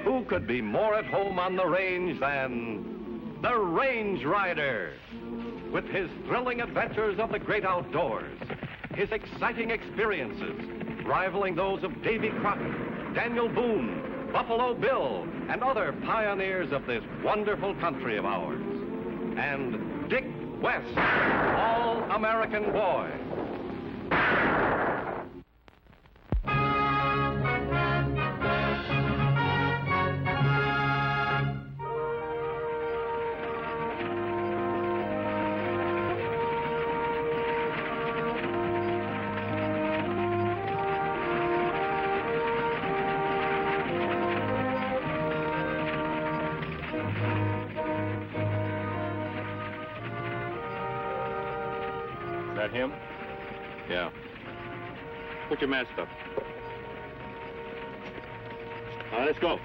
Who could be more at home on the range than the Range Rider? With his thrilling adventures of the great outdoors, his exciting experiences rivaling those of Davy Crockett, Daniel Boone, Buffalo Bill, and other pioneers of this wonderful country of ours. And Dick West, All-American Boy. That him? Yeah. Put your mask up. All right, let's go.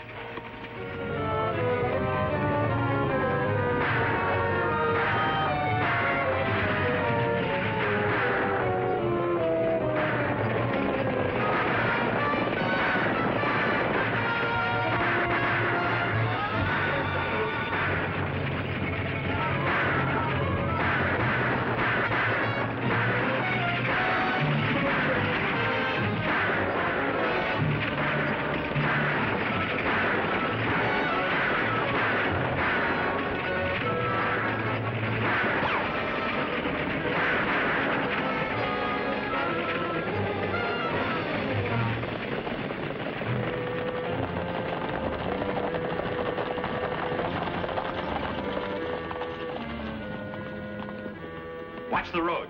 Watch the road.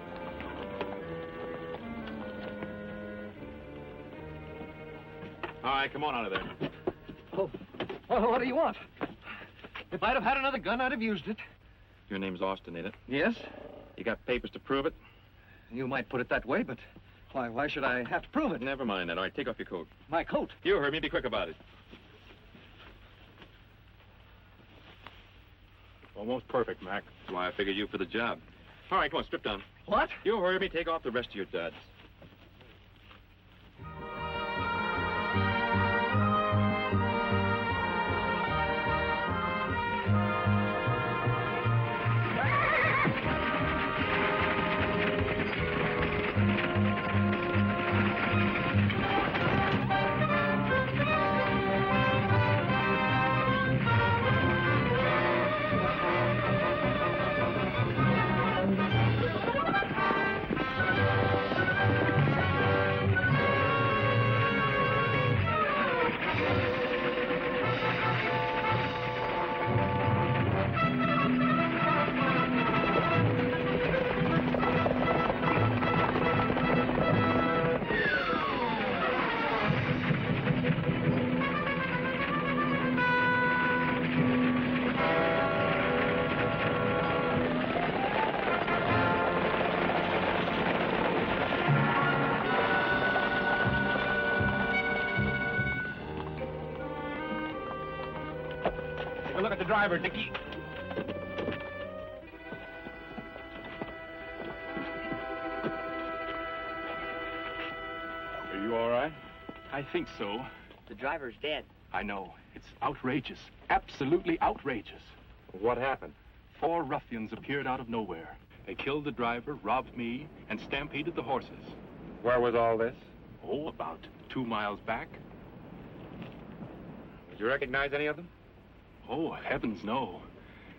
All right, come on out of there. Oh, well, what do you want? If I'd have had another gun, I'd have used it. Your name's Austin, ain't it? Yes? You got papers to prove it? You might put it that way, but why should I have to prove it? Never mind that. All right, take off your coat. My coat? You heard me. Be quick about it. Almost perfect, Mac. That's why I figured you for the job. All right, come on, strip down. What? You heard me. Take off the rest of your duds. Look at the driver, Dickie. Are you all right? I think so. The driver's dead. I know. It's outrageous. Absolutely outrageous. What happened? 4 ruffians appeared out of nowhere. They killed the driver, robbed me, and stampeded the horses. Where was all this? Oh, about 2 miles back. Did you recognize any of them? Oh, heavens, no.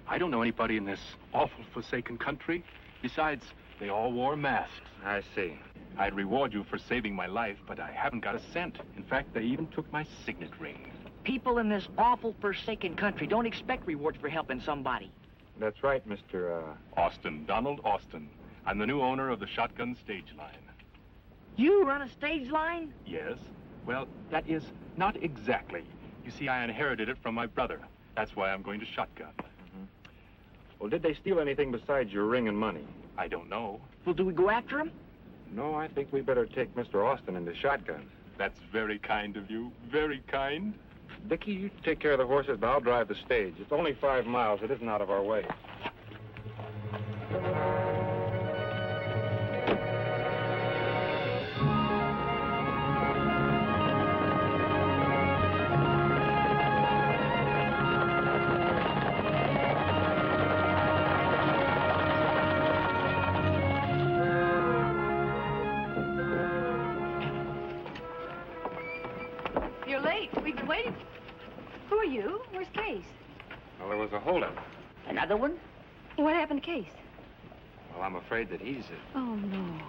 I don't know anybody in this awful forsaken country. Besides, they all wore masks. I see. I'd reward you for saving my life, but I haven't got a cent. In fact, they even took my signet ring. People in this awful forsaken country don't expect rewards for helping somebody. That's right, Mr. Austin, Donald Austin. I'm the new owner of the Shotgun Stage Line. You run a stage line? Yes. Well, that is not exactly. You see, I inherited it from my brother. That's why I'm going to shotgun. Mm-hmm. Well, did they steal anything besides your ring and money? I don't know. Well, do we go after him? No, I think we better take Mr. Austin into shotgun. That's very kind of you. Very kind. Dickie, you take care of the horses, but I'll drive the stage. It's only 5 miles. It isn't out of our way. you? Where's Case? Well, there was a holdup. Another one? What happened to Case? Well, I'm afraid that he's Oh, no.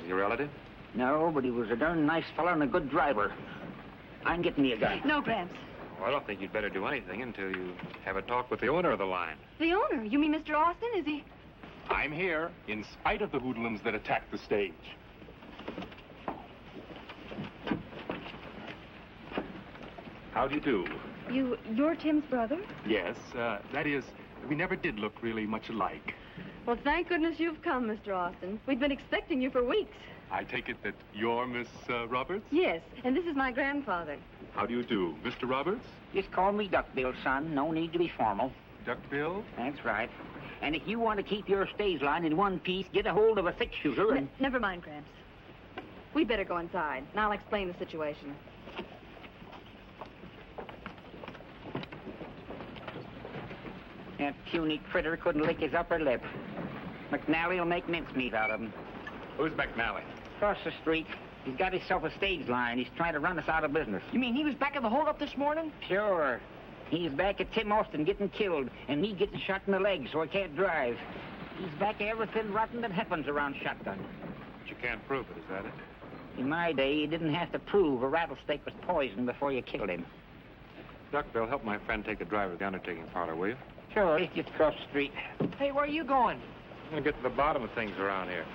your relative. No, but he was a darn nice fellow and a good driver. I'm getting me a gun. No, Gramps. Well, I don't think you'd better do anything until you have a talk with the owner of the line. The owner? You mean Mr. Austin? Is he? I'm here in spite of the hoodlums that attacked the stage. How do you do? You're Tim's brother? Yes, that is, we never did look really much alike. Well, thank goodness you've come, Mr. Austin. We've been expecting you for weeks. I take it that you're Miss Roberts? Yes, and this is my grandfather. How do you do, Mr. Roberts? Just call me Duckbill, son. No need to be formal. Duckbill? That's right. And if you want to keep your stage line in one piece, get a hold of a six-shooter and... Never mind, Gramps. We'd better go inside, and I'll explain the situation. That puny critter couldn't lick his upper lip. McNally will make mincemeat out of him. Who's McNally? Across the street. He's got himself a stage line. He's trying to run us out of business. You mean he was back at the holdup this morning? Sure. He's back at Tim Austin getting killed, and me getting shot in the leg so I can't drive. He's back at everything rotten that happens around Shotgun. But you can't prove it, is that it? In my day, you didn't have to prove a rattlesnake was poisoned before you killed him. Duckbill, help my friend take the driver to the undertaking parlor, will you? Sure, he's just across the street. Hey, where are you going? I'm going to get to the bottom of things around here.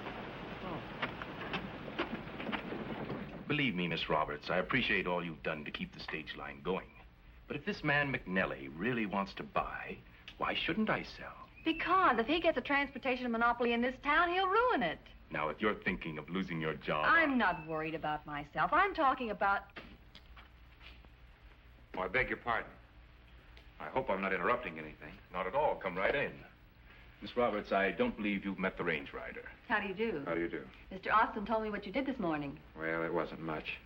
Believe me, Miss Roberts, I appreciate all you've done to keep the stage line going. But if this man McNally really wants to buy, why shouldn't I sell? Because if he gets a transportation monopoly in this town, he'll ruin it. Now, if you're thinking of losing your job... I'm not worried about myself. I'm talking about... Oh, I beg your pardon. I hope I'm not interrupting anything. Not at all. Come right in. Miss Roberts, I don't believe you've met the range rider. How do you do? How do you do? Mr. Austin told me what you did this morning. Well, it wasn't much.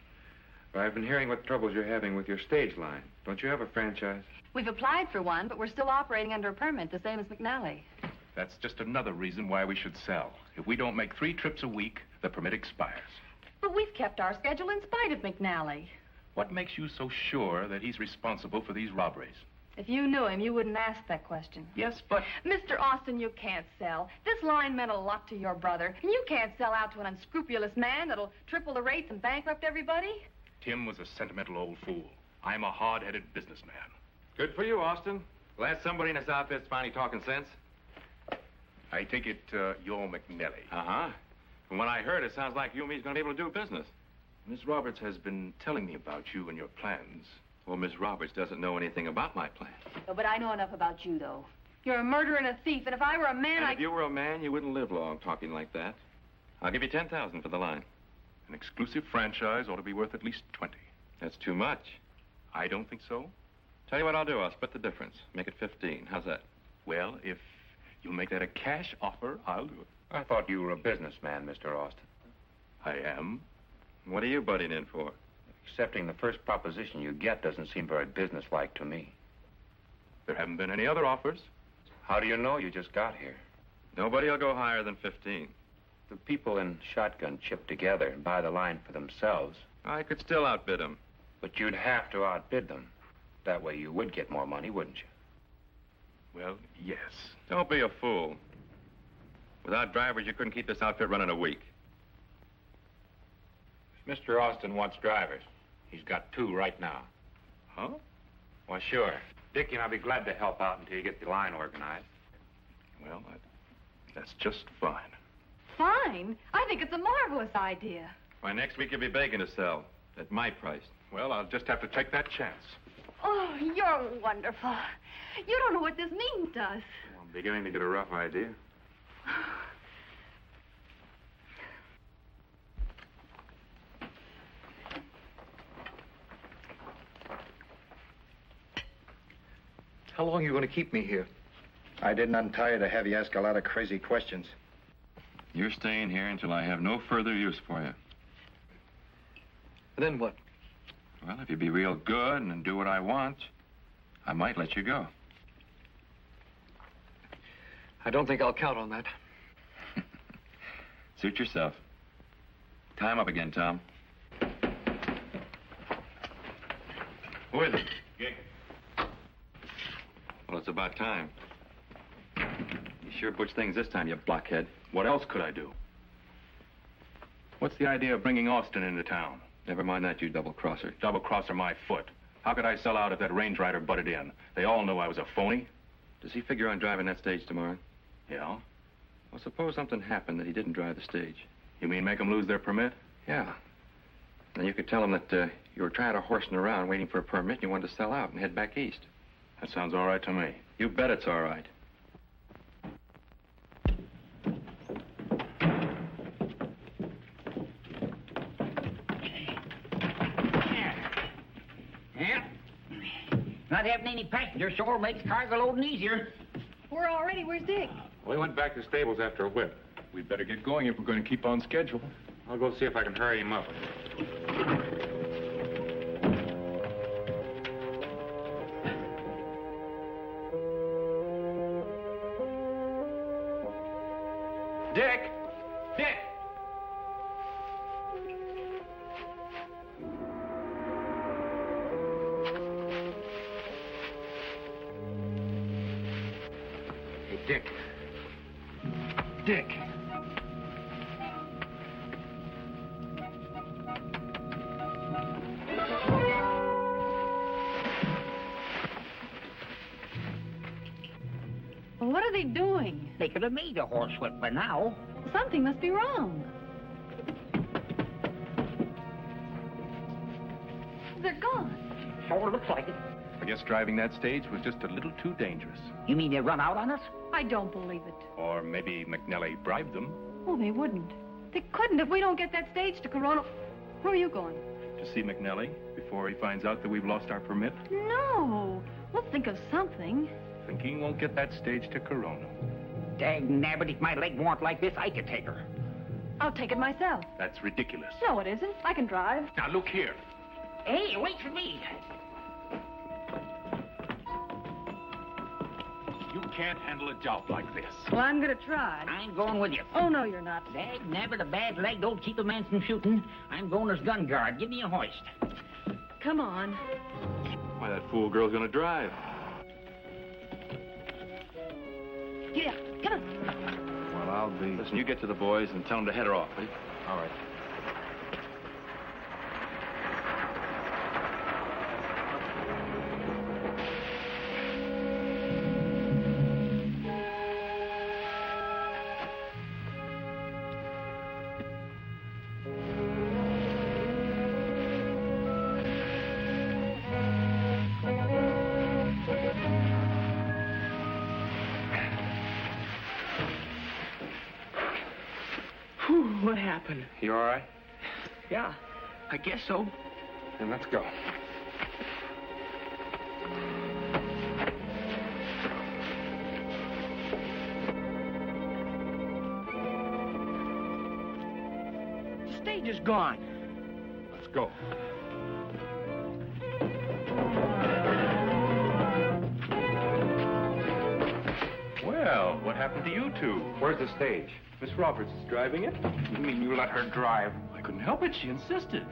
But I've been hearing what troubles you're having with your stage line. Don't you have a franchise? We've applied for one, but we're still operating under a permit, the same as McNally. That's just another reason why we should sell. If we don't make 3 trips a week, the permit expires. But we've kept our schedule in spite of McNally. What makes you so sure that he's responsible for these robberies? If you knew him, you wouldn't ask that question. Yes, but... Mr. Austin, you can't sell. This line meant a lot to your brother, and you can't sell out to an unscrupulous man that'll triple the rates and bankrupt everybody. Tim was a sentimental old fool. I'm a hard-headed businessman. Good for you, Austin. Glad somebody in this outfit's finally talking sense. I take it you're McNally. Uh-huh. From what I heard, it sounds like you and me's going to be able to do business. Miss Roberts has been telling me about you and your plans. Well, Miss Roberts doesn't know anything about my plan. Oh, but I know enough about you, though. You're a murderer and a thief, and if I were a man, And if you were a man, you wouldn't live long talking like that. I'll give you $10,000 for the line. An exclusive franchise ought to be worth at least 20. That's too much. I don't think so. Tell you what I'll do. I'll split the difference. Make it 15. How's that? Well, if you'll make that a cash offer, I'll do it. I thought you were a businessman, Mr. Austin. I am. What are you butting in for? Accepting the first proposition you get doesn't seem very businesslike to me. There haven't been any other offers. How do you know? You just got here. Nobody will go higher than 15. The people in Shotgun chip together and buy the line for themselves. I could still outbid them. But you'd have to outbid them. That way you would get more money, wouldn't you? Well, yes. Don't be a fool. Without drivers, you couldn't keep this outfit running a week. Mr. Austin wants drivers. He's got 2 right now. Huh? Well, sure. Dickie and I'll be glad to help out until you get the line organized. Well, that's just fine. Fine. I think it's a marvelous idea. Why, next week you'll be begging to sell. At my price. Well, I'll just have to take that chance. Oh, you're wonderful. You don't know what this means to us. I'm beginning to get a rough idea. How long are you going to keep me here? I didn't untie you to have you ask a lot of crazy questions. You're staying here until I have no further use for you. Then what? Well, if you be real good and do what I want, I might let you go. I don't think I'll count on that. Suit yourself. Time up again, Tom. Who is it? Jake. Well, it's about time. You sure butched things this time, you blockhead. What else could I do? What's the idea of bringing Austin into town? Never mind that, you double-crosser. Double-crosser my foot. How could I sell out if that range rider butted in? They all knew I was a phony. Does he figure on driving that stage tomorrow? Yeah? Well, suppose something happened that he didn't drive the stage. You mean make them lose their permit? Yeah. Then you could tell him that you were tired of horsing around waiting for a permit and you wanted to sell out and head back east. That sounds all right to me. You bet it's all right. Yeah. Not having any passengers sure makes cargo loading easier. We're all ready. Where's Dick? We went back to the stables after a whip. We'd better get going if we're going to keep on schedule. I'll go see if I can hurry him up. Dick! Dick! Hey, Dick. Dick! Well, what are they doing? They could have made a horsewhip by now. Something must be wrong. They're gone. Sure looks like it. I guess driving that stage was just a little too dangerous. You mean they run out on us? I don't believe it. Or maybe McNelly bribed them Oh, they wouldn't. They couldn't if we don't get that stage to Corona. Where are you going? to see McNelly before he finds out that we've lost our permit. No. We'll think of something. Thinking won't get that stage to Corona. Dag nabbit, if my leg weren't like this, I could take her. I'll take it myself. That's ridiculous. No, it isn't. I can drive. Now, look here. Hey, wait for me. You can't handle a job like this. Well, I'm going to try. I'm going with you. Oh, no, you're not. Dag nabbit, a bad leg don't keep a man from shooting. I'm going as gun guard. Give me a hoist. Come on. Why, that fool girl's gonna drive. Yeah, come on. Well, I'll be... Listen, you get to the boys and tell them to head her off, will you? All right. What happened? You all right? Yeah, I guess so. Then let's go. The stage is gone. Let's go. Well, what happened to you two? Where's the stage? Miss Roberts is driving it. You mean you let her drive? I couldn't help it. She insisted.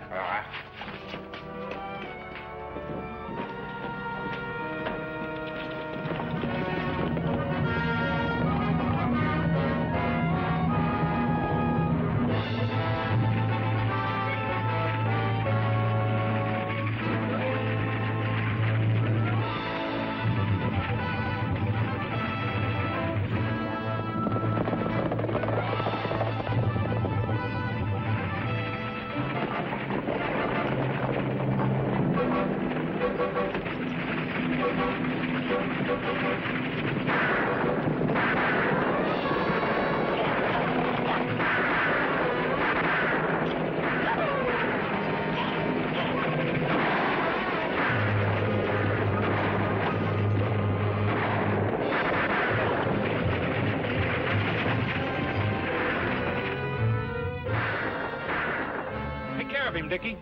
Take care of him, Dickie.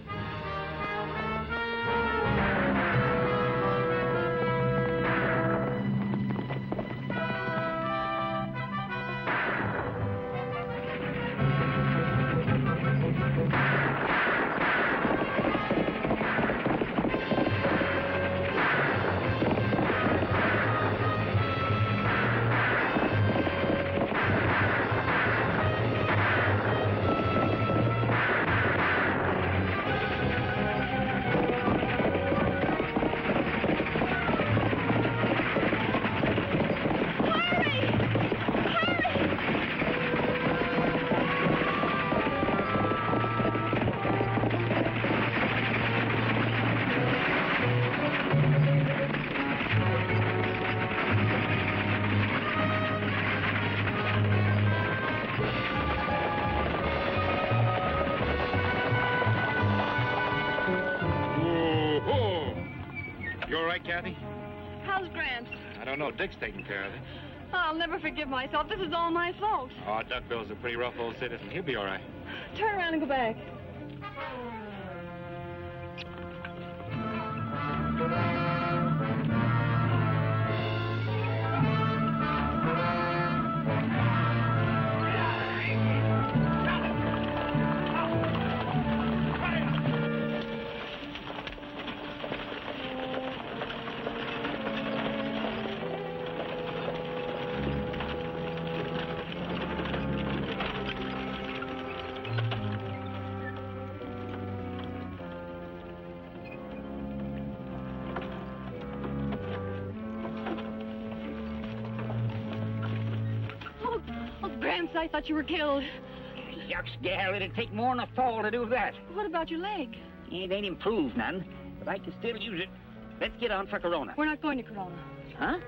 right, Kathy? How's Grant? I don't know. Dick's taking care of it. I'll never forgive myself. This is all my fault. Oh, Duckbill's a pretty rough old citizen. He'll be all right. Turn around and go back. I thought you were killed. Shucks, gal, it'd take more than a fall to do that. What about your leg? It ain't improved none, but I can still use it. Let's get on for Corona. We're not going to Corona. Huh?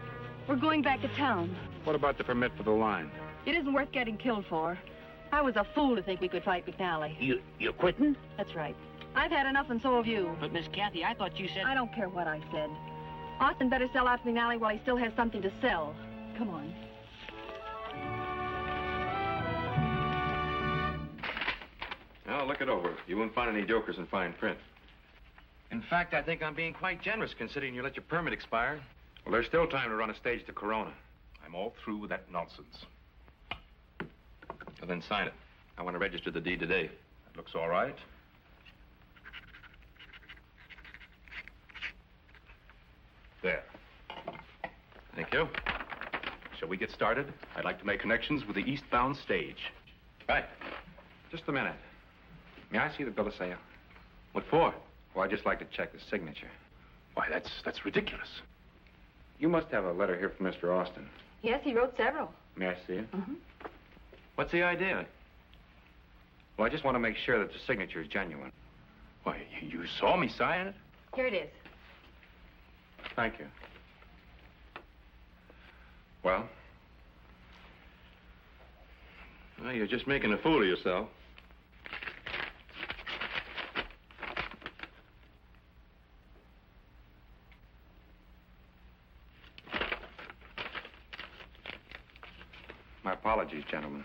We're going back to town. What about the permit for the line? It isn't worth getting killed for. I was a fool to think we could fight McNally. You're quitting? That's right. I've had enough, and so have you. But, Miss Kathy, I thought you said... I don't care what I said. Austin better sell out to McNally while he still has something to sell. Come on. Well, look it over. You won't find any jokers in fine print. In fact, I think I'm being quite generous considering you let your permit expire. Well, there's still time to run a stage to Corona. I'm all through with that nonsense. Well, then sign it. I want to register the deed today. That looks all right. There. Thank you. Shall we get started? I'd like to make connections with the eastbound stage. Right. Just a minute. May I see the bill of sale? What for? Well, I'd just like to check the signature. Why, that's ridiculous. You must have a letter here from Mr. Austin. Yes, he wrote several. May I see it? Mm-hmm. What's the idea? Well, I just want to make sure that the signature is genuine. Why, you saw me sign it? Here it is. Thank you. Well? Well, you're just making a fool of yourself. My apologies, gentlemen.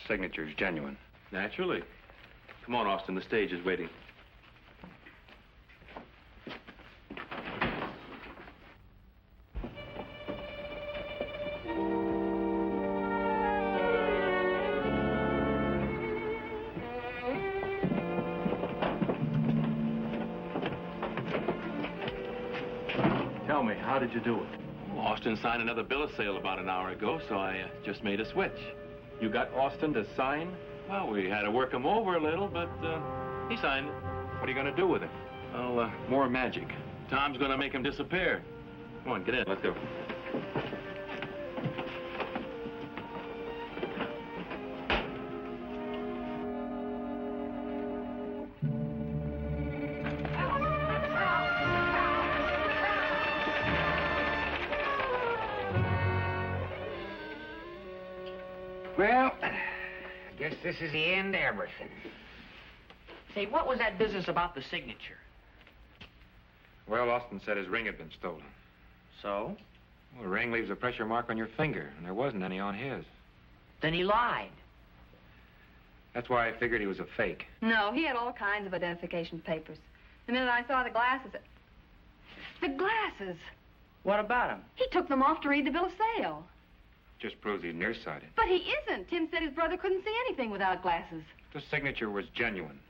Signature is genuine. Naturally. Come on, Austin. The stage is waiting. Tell me, how did you do it? Austin signed another bill of sale about an hour ago, so I just made a switch. You got Austin to sign? Well, we had to work him over a little, but he signed it. What are you going to do with it? Well, more magic. Tom's going to make him disappear. Come on, get in. Let's go. Well, I guess this is the end of everything. Say, what was that business about the signature? Well, Austin said his ring had been stolen. So? Well, the ring leaves a pressure mark on your finger, and there wasn't any on his. Then he lied. That's why I figured he was a fake. No, he had all kinds of identification papers. The minute I saw the glasses... The glasses! What about him? He took them off to read the bill of sale. Just proves he's nearsighted. But he isn't. Tim said his brother couldn't see anything without glasses. The signature was genuine.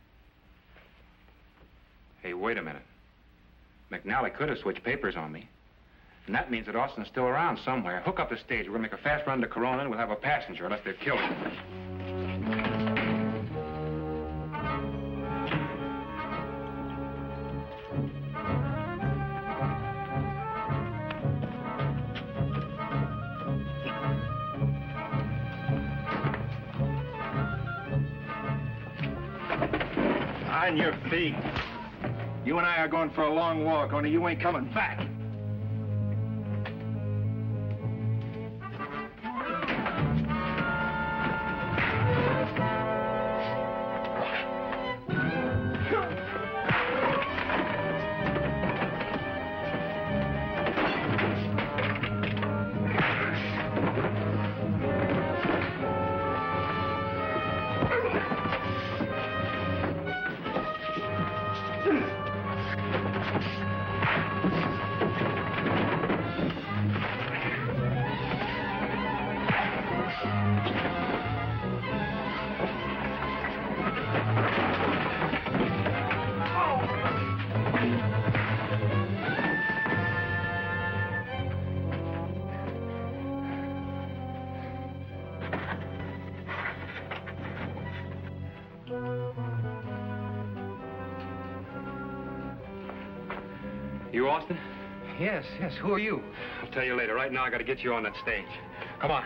Hey, wait a minute. McNally could have switched papers on me. And that means that Austin's still around somewhere. Hook up the stage. We're going to make a fast run to Corona, and we'll have a passenger, unless they've killed him. On your feet. You and I are going for a long walk, only you ain't coming back. You Austin? Yes. Who are you? I'll tell you later. Right now, I got to get you on that stage. Come on.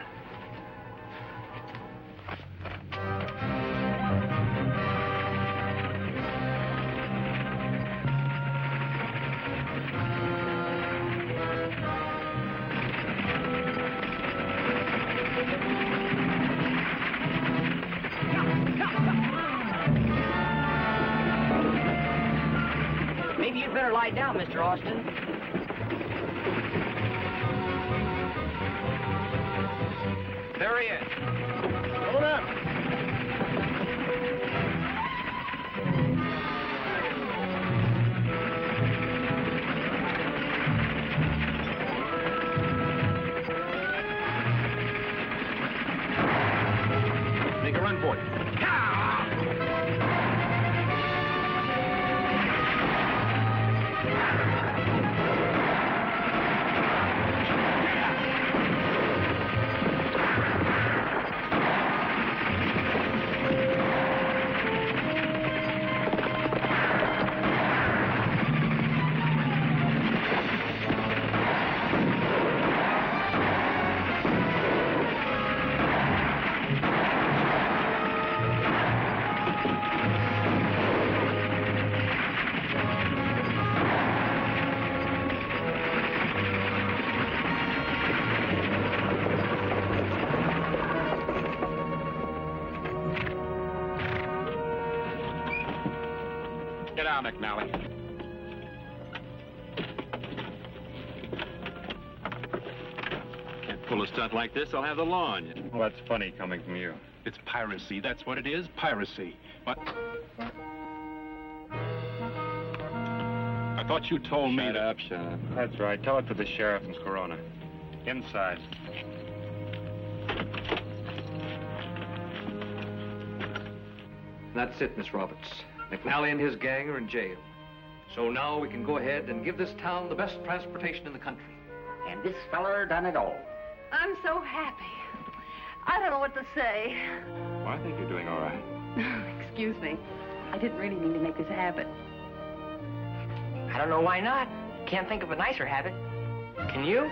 Maybe you'd better lie down, Mr. Austin. There he is. Hold up. Make a run for it. Get out, McNally. Can't pull a stunt like this, I'll have the law on you. Well, that's funny coming from you. It's piracy, that's what it is, piracy. What? I thought you told me that... Shut up. That's right. Tell it to the sheriff in Corona. Inside. That's it, Miss Roberts. McNally and his gang are in jail. So now we can go ahead and give this town the best transportation in the country. And this feller done it all. I'm so happy. I don't know what to say. Well, I think you're doing all right. Excuse me. I didn't really mean to make this habit. I don't know why not. Can't think of a nicer habit. Can you?